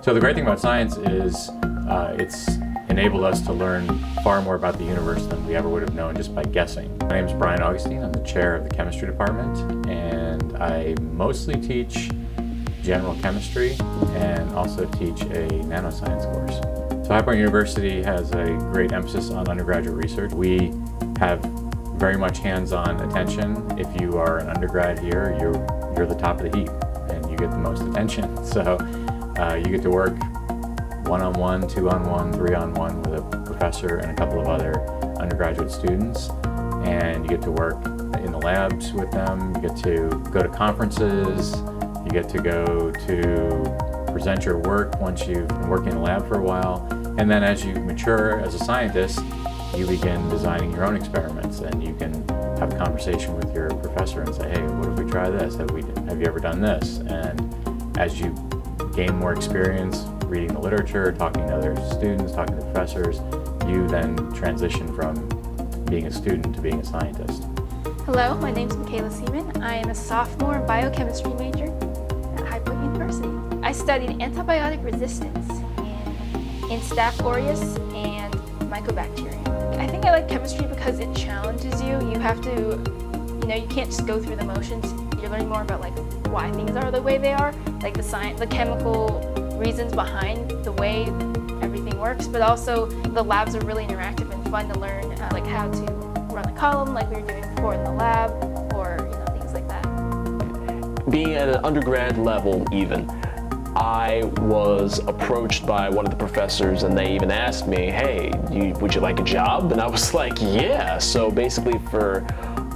So the great thing about science is it's enabled us to learn far more about the universe than we ever would have known just by guessing. My name is Brian Augustine. I'm the chair of the chemistry department, and I mostly teach general chemistry and also teach a nanoscience course. So High Point University has a great emphasis on undergraduate research. We have very much hands-on attention. If you are an undergrad here, you're the top of the heap and you get the most attention. So you get to work one-on-one, two-on-one, three-on-one with a professor and a couple of other undergraduate students, and you get to work in the labs with them. You get to go to conferences. You get to go to present your work once you've been working in the lab for a while. And then as you mature as a scientist, you begin designing your own experiments, and you can have a conversation with your professor and say, hey, what if we try this? Have you ever done this? And as you gain more experience reading the literature, talking to other students, talking to professors, you then transition from being a student to being a scientist. Hello, my name is Mikaela Seemann. I am a sophomore biochemistry major at High Point University. I studied antibiotic resistance in Staph aureus and Mycobacterium. I think I like chemistry because it challenges you. You have to, you can't just go through the motions. You're learning more about why things are the way they are, like the science, the chemical reasons behind the way everything works, but also the labs are really interactive and fun to learn, like how to run a column like we were doing before in the lab, or things like that. Being at an undergrad level even, I was approached by one of the professors and they even asked me, hey, would you like a job? And I was like, yeah. So basically for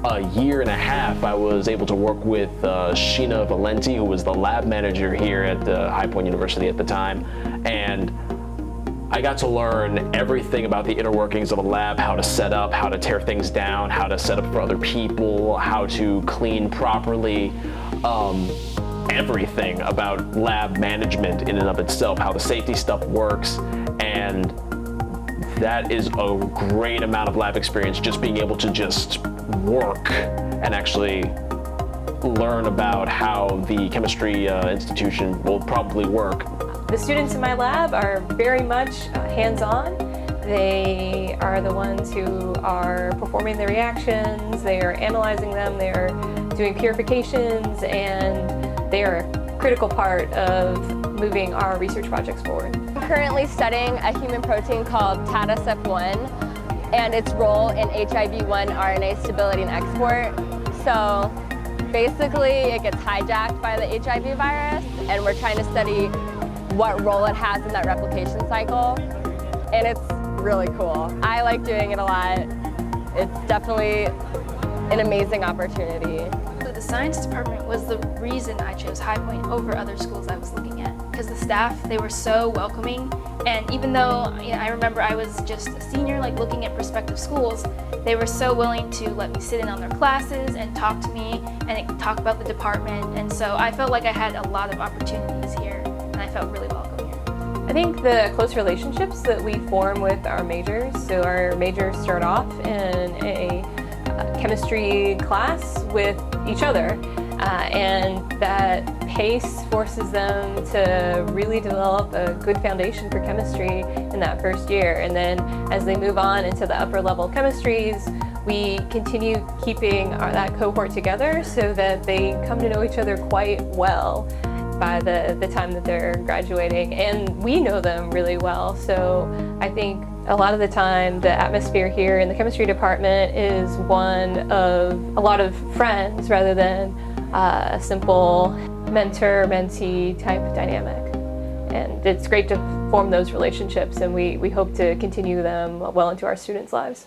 a year and a half, I was able to work with Sheena Valenti, who was the lab manager here at High Point University at the time. And I got to learn everything about the inner workings of a lab, how to set up, how to tear things down, how to set up for other people, how to clean properly, everything about lab management in and of itself, how the safety stuff works. And that is a great amount of lab experience, just being able to just work and actually learn about how the chemistry institution will probably work. The students in my lab are very much hands-on. They are the ones who are performing the reactions, they are analyzing them, they are doing purifications, and they are a critical part of moving our research projects forward. I'm currently studying a human protein called tadasep1 and its role in HIV-1 RNA stability and export. So basically it gets hijacked by the HIV virus, and we're trying to study what role it has in that replication cycle, and it's really cool. I like doing it a lot. It's definitely an amazing opportunity. The science department was the reason I chose High Point over other schools I was looking at, because the staff, they were so welcoming, and even though I remember I was just a senior looking at prospective schools, they were so willing to let me sit in on their classes and talk to me and talk about the department, and so I felt like I had a lot of opportunities here, and I felt really welcome here. I think the close relationships that we form with our majors, so our majors start off in a chemistry class with each other, and that pace forces them to really develop a good foundation for chemistry in that first year. And then as they move on into the upper level chemistries, we continue keeping that cohort together so that they come to know each other quite well by the time that they're graduating, and we know them really well. So I think a lot of the time the atmosphere here in the chemistry department is one of a lot of friends rather than a simple mentor-mentee type dynamic. And it's great to form those relationships, and we hope to continue them well into our students' lives.